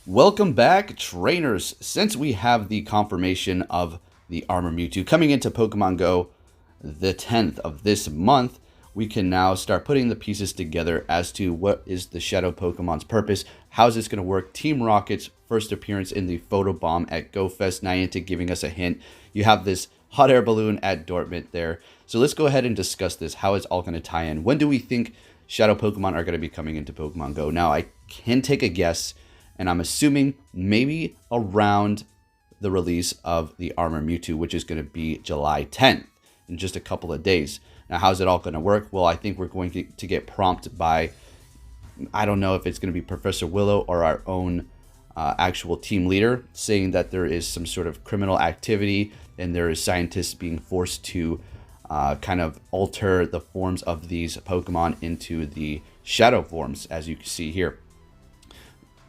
Welcome back, trainers. Since we have the confirmation of the Armor Mewtwo coming into Pokemon Go the 10th of this month, we can now start putting the pieces together as to what is the Shadow Pokemon's purpose, how's this going to work. Team Rocket's first appearance in the Photo Bomb at GoFest, Niantic giving us a hint. You have this hot air balloon at Dortmund there. So let's go ahead and discuss this, how it's all going to tie in. When do we think Shadow Pokemon are going to be coming into Pokemon Go? Now, I can take a guess, and I'm assuming maybe around the release of the Armor Mewtwo, which is going to be July 10th, in just a couple of days. Now, how's it all going to work? Well, I think we're going to get prompted by, I don't know if it's going to be Professor Willow or our own actual team leader, saying that there is some sort of criminal activity and there is scientists being forced to kind of alter the forms of these Pokemon into the shadow forms, as you can see here.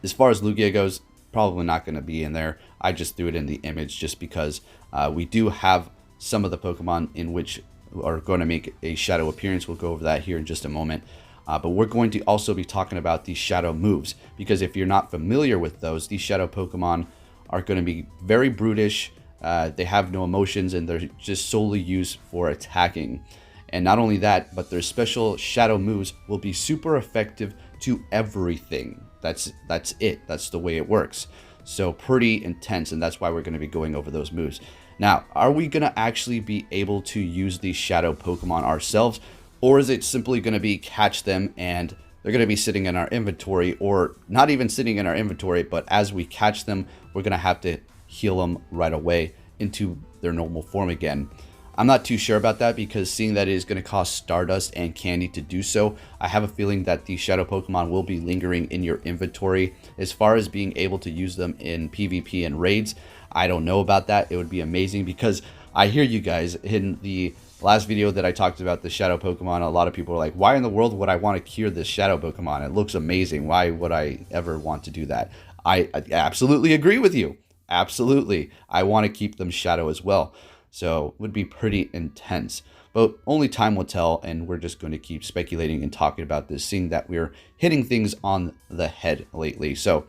As far as Lugia goes, probably not going to be in there. I just threw it in the image just because we do have some of the Pokemon in which are going to make a shadow appearance. We'll go over that here in just a moment. But we're going to also be talking about these shadow moves, because if you're not familiar with those, these shadow Pokemon are going to be very brutish. They have no emotions and they're just solely used for attacking. And not only that, but their special shadow moves will be super effective to everything. That's it. That's the way it works. So pretty intense, and that's why we're going to be going over those moves. Now, are we going to actually be able to use these shadow Pokemon ourselves, or is it simply going to be catch them and they're going to be sitting in our inventory, or not even sitting in our inventory, but as we catch them, we're going to have to heal them right away into their normal form again? I'm not too sure about that, because seeing that it is going to cost Stardust and Candy to do so, I have a feeling that the Shadow Pokemon will be lingering in your inventory. As far as being able to use them in PvP and raids, I don't know about that. It would be amazing, because I hear you guys in the last video that I talked about the Shadow Pokemon. A lot of people are like, why in the world would I want to cure this Shadow Pokemon? It looks amazing. Why would I ever want to do that? I absolutely agree with you. Absolutely. I want to keep them Shadow as well. So it would be pretty intense, but only time will tell, and we're just going to keep speculating and talking about this, seeing that we're hitting things on the head lately. So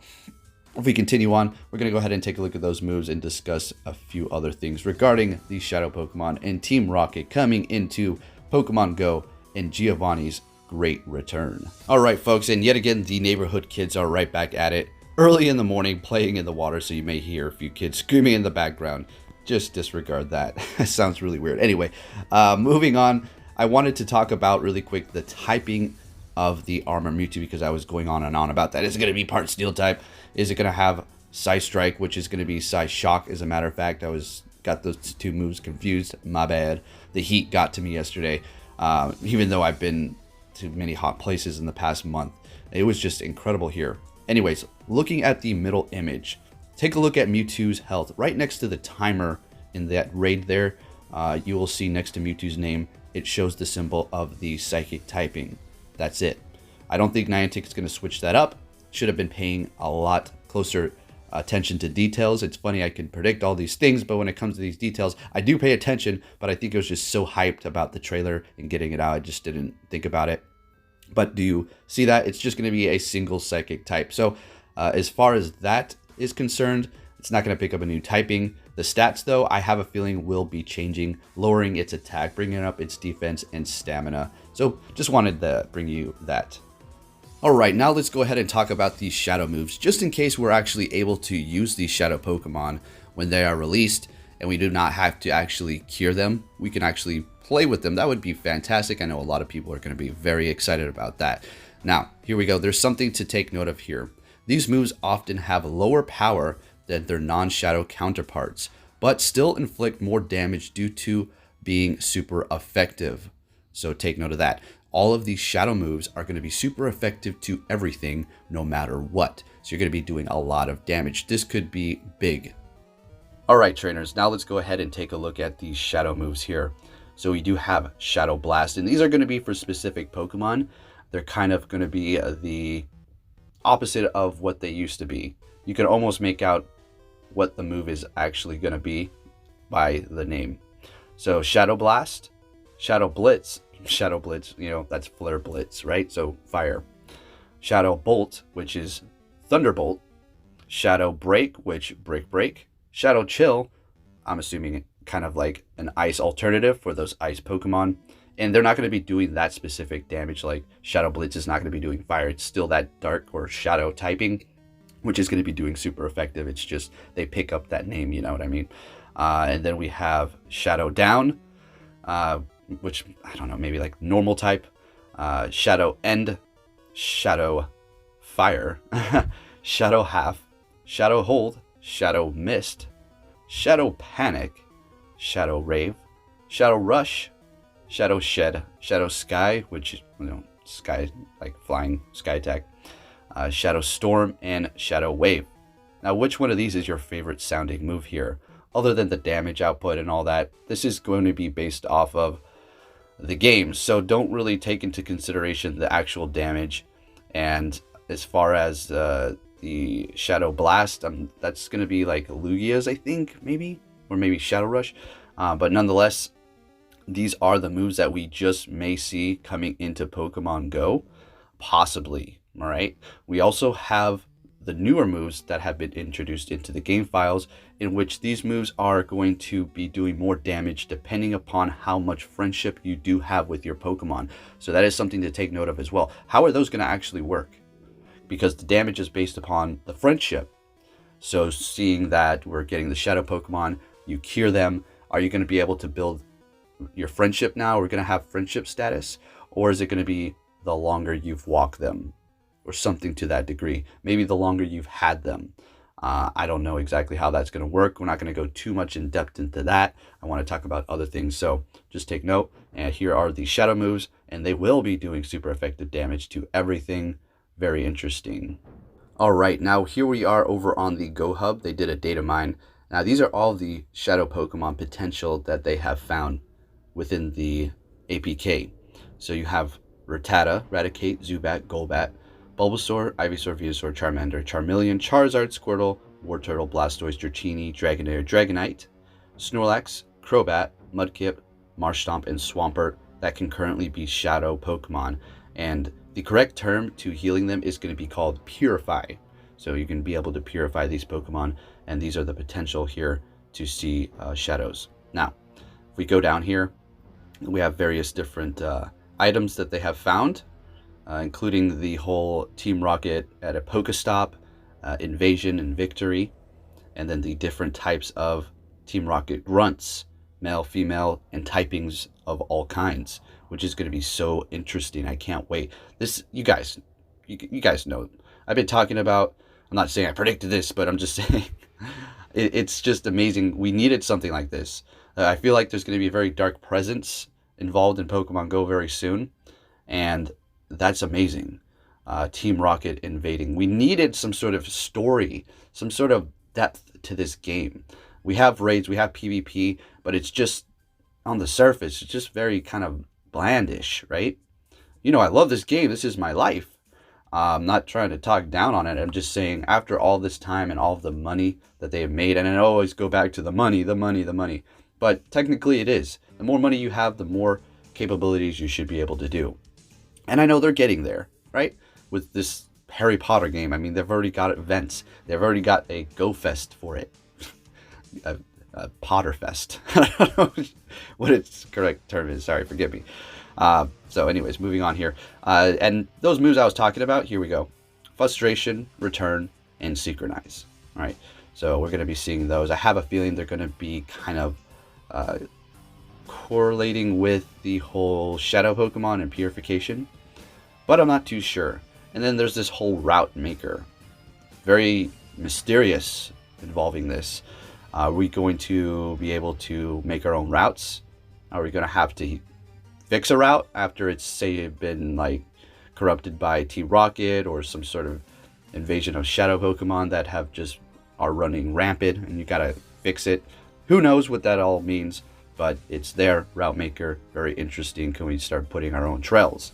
if we continue on, we're going to go ahead and take a look at those moves and discuss a few other things regarding these Shadow Pokemon and Team Rocket coming into Pokemon Go and Giovanni's great return. All right, folks, and yet again, the neighborhood kids are right back at it early in the morning, playing in the water, so you may hear a few kids screaming in the background. Just disregard that. It sounds really weird. Anyway, moving on, I wanted to talk about really quick the typing of the Armor Mewtwo, because I was going on and on about that. Is it going to be part Steel type? Is it going to have Psy Strike, which is going to be Psy Shock? As a matter of fact, I got those two moves confused. My bad. The heat got to me yesterday. Even though I've been to many hot places in the past month, it was just incredible here. Anyways, looking at the middle image, take a look at Mewtwo's health. Right next to the timer in that raid there, you will see next to Mewtwo's name, it shows the symbol of the psychic typing. That's it. I don't think Niantic is going to switch that up. Should have been paying a lot closer attention to details. It's funny, I can predict all these things, but when it comes to these details, I do pay attention, but I think it was just so hyped about the trailer and getting it out, I just didn't think about it. But do you see that? It's just going to be a single psychic type. So as far as that is concerned, it's not going to pick up a new typing. The stats, though, I have a feeling will be changing, lowering its attack, bringing up its defense and stamina. So just wanted to bring you that. All right, now let's go ahead and talk about these shadow moves, just in case we're actually able to use these shadow Pokemon when they are released and we do not have to actually cure them. We can actually play with them. That would be fantastic. I know a lot of people are going to be very excited about that. Now, here we go. There's something to take note of here. These moves often have lower power than their non-shadow counterparts, but still inflict more damage due to being super effective. So take note of that. All of these shadow moves are going to be super effective to everything, no matter what. So you're going to be doing a lot of damage. This could be big. All right, trainers, now let's go ahead and take a look at these shadow moves here. So we do have Shadow Blast, and these are going to be for specific Pokemon. They're kind of going to be the opposite of what they used to be. You can almost make out what the move is actually going to be by the name. So Shadow Blast, Shadow Blitz, you know, that's Flare Blitz, right? So fire. Shadow Bolt, which is Thunderbolt. Shadow Break, which break. Shadow Chill, I'm assuming kind of like an ice alternative for those ice Pokemon. And they're not going to be doing that specific damage, like Shadow Blitz is not going to be doing fire. It's still that dark or shadow typing, which is going to be doing super effective. It's just they pick up that name, you know what I mean? And then we have Shadow Down, which, I don't know, maybe like normal type. Shadow End, Shadow Fire, Shadow Half, Shadow Hold, Shadow Mist, Shadow Panic, Shadow Rave, Shadow Rush, Shadow Shed, Shadow Sky, which, you know, sky, like flying sky attack, Shadow Storm, and Shadow Wave. Now, which one of these is your favorite sounding move here? Other than the damage output and all that, this is going to be based off of the game, so don't really take into consideration the actual damage. And as far as the Shadow Blast, that's going to be like Lugia's, I think, maybe, or maybe Shadow Rush. But nonetheless, these are the moves that we just may see coming into Pokemon Go, possibly. All right. We also have the newer moves that have been introduced into the game files, in which these moves are going to be doing more damage depending upon how much friendship you do have with your Pokemon. So that is something to take note of as well. How are those going to actually work? Because the damage is based upon the friendship. So seeing that we're getting the Shadow Pokemon, you cure them, are you going to be able to build your friendship now? We're going to have friendship status? Or is it going to be the longer you've walked them? Or something to that degree. Maybe the longer you've had them. I don't know exactly how that's going to work. We're not going to go too much in depth into that. I want to talk about other things. So just take note. And here are the shadow moves. And they will be doing super effective damage to everything. Very interesting. All right. Now here we are over on the Go Hub. They did a data mine. Now these are all the shadow Pokemon potential that they have found within the APK. So you have Rattata, Raticate, Zubat, Golbat, Bulbasaur, Ivysaur, Venusaur, Charmander, Charmeleon, Charizard, Squirtle, Wartortle, Blastoise, Dratini, Dragonair, Dragonite, Snorlax, Crobat, Mudkip, Marshtomp, and Swampert that can currently be shadow Pokemon. And the correct term to healing them is going to be called Purify. So you can be able to purify these Pokemon, and these are the potential here to see shadows. Now, if we go down here, we have various different items that they have found. Including the whole Team Rocket at a Pokestop, Invasion and Victory, and then the different types of Team Rocket grunts, male, female, and typings of all kinds, which is going to be so interesting. I can't wait. This, you guys know, I've been talking about, I'm not saying I predicted this, but I'm just saying it's just amazing. We needed something like this. I feel like there's going to be a very dark presence involved in Pokemon Go very soon, and that's amazing. Team Rocket invading. We needed some sort of story, some sort of depth to this game. We have raids, we have PvP, but it's just on the surface, it's just very kind of blandish, right? You know, I love this game. This is my life. I'm not trying to talk down on it. I'm just saying, after all this time and all of the money that they have made, and I always go back to the money, but technically it is. The more money you have, the more capabilities you should be able to do. And I know they're getting there, right? With this Harry Potter game. I mean, they've already got events. They've already got a Go Fest for it. a Potter Fest. I don't know what its correct term is. Sorry, forgive me. So anyways, moving on here. And those moves I was talking about, here we go. Frustration, Return, and Synchronize. All right. So we're going to be seeing those. I have a feeling they're going to be kind of correlating with the whole shadow Pokemon and purification, but I'm not too sure. And then there's this whole route maker, very mysterious involving this. Are we going to be able to make our own routes? Are we going to have to fix a route after it's, say, been like corrupted by Team Rocket or some sort of invasion of shadow Pokemon that have just are running rampant and you got to fix it? Who knows what that all means? But it's there, route maker, very interesting. Can we start putting our own trails?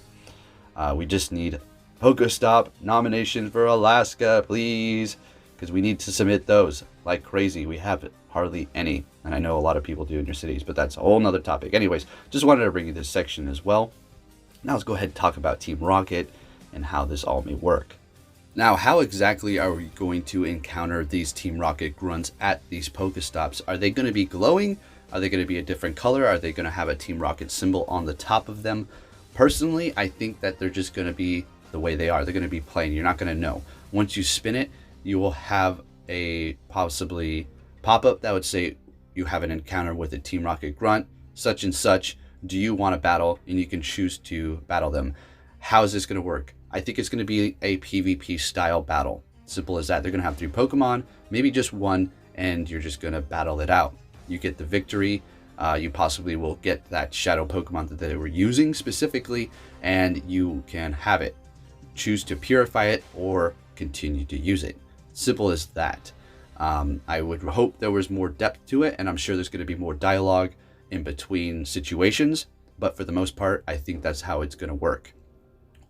We just need Pokestop nominations for Alaska, please, because we need to submit those like crazy. We have hardly any, and I know a lot of people do in your cities, but that's a whole nother topic. Anyways, just wanted to bring you this section as well. Now let's go ahead and talk about Team Rocket and how this all may work. Now, how exactly are we going to encounter these Team Rocket grunts at these Pokestops? Are they going to be glowing? Are they going to be a different color? Are they going to have a Team Rocket symbol on the top of them? Personally, I think that they're just going to be the way they are. They're going to be plain. You're not going to know. Once you spin it, you will have a possibly pop-up that would say you have an encounter with a Team Rocket grunt, such and such. Do you want to battle? And you can choose to battle them. How is this going to work? I think it's going to be a PvP style battle. Simple as that. They're going to have 3 Pokemon, maybe just one, and you're just going to battle it out. You get the victory. You possibly will get that shadow Pokemon that they were using specifically, and you can have it. Choose to purify it or continue to use it. Simple as that. I would hope there was more depth to it, and I'm sure there's going to be more dialogue in between situations, but for the most part, I think that's how it's going to work.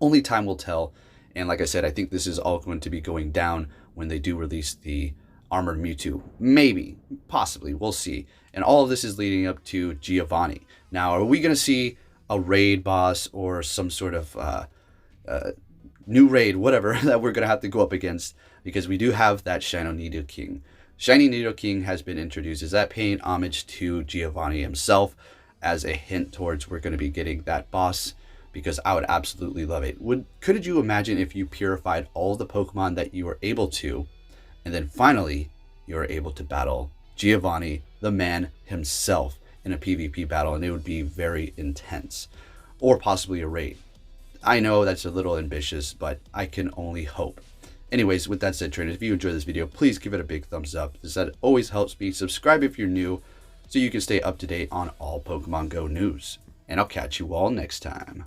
Only time will tell, and like I said, I think this is all going to be going down when they do release the Armored Mewtwo. Maybe, possibly, we'll see. And all of this is leading up to Giovanni. Now, are we going to see a raid boss or some sort of new raid, whatever, that we're going to have to go up against? Because we do have that Shiny Nidoking. Shiny Nidoking has been introduced. Is that paying homage to Giovanni himself as a hint towards we're going to be getting that boss? Because I would absolutely love it. Could you imagine if you purified all the Pokemon that you were able to, and then finally you were able to battle Giovanni, the man himself, in a PvP battle, and it would be very intense, or possibly a raid. I know that's a little ambitious, but I can only hope. Anyways, with that said, trainers, if you enjoyed this video, please give it a big thumbs up, as that always helps me. Subscribe if you're new, so you can stay up to date on all Pokemon Go news. And I'll catch you all next time.